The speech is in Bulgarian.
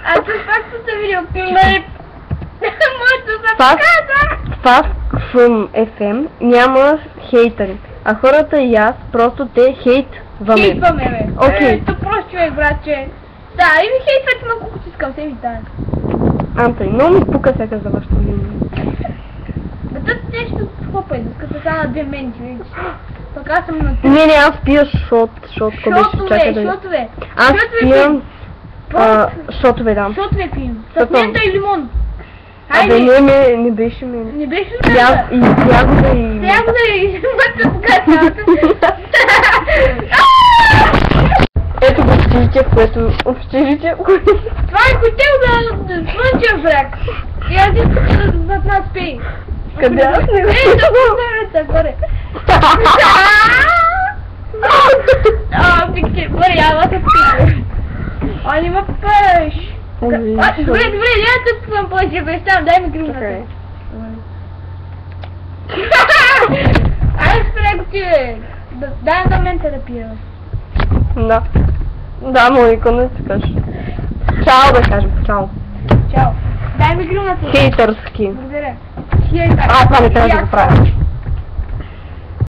Аз пак съм видео клип. Моето се каза. Това в FM няма хейтери, а хората и аз просто те хейтваме. Хейтваме, бе. Окей. То просто човек, братче. Да, и ми хейтвате на колкото искам, се ми тая. Антай, много ми пука сега за вашето мнение. Да тут нещо хлопай, докато стана 2 минути, видиш. Пък аз съм на 3. Не, аз пия шот, ко беше, чакай да... Шотове. Аз пием... шотове, да. Шотове пием. С мента и лимон. Абе, не беше мен. Не беше ли И ягода и... Ягода и... Мътта покача. Ето го общежитие, в което... Това е хотел да слънчев бряг. И аз искам да зад нас пей. Къде? Аз не го... Ей, горе. Пикче, горе, ама се пикче. А, не ме пъш. Добре, я тук съм повече представям, дай ми гримната. Айде спре го ти, бе. Дай на мен те да пия. Да. Да, Моника, не се кажеш. Чао да кажем, чао. Чао. Дай ми гримната. Хейтърски. Благодаря. Това не трябва да го правя.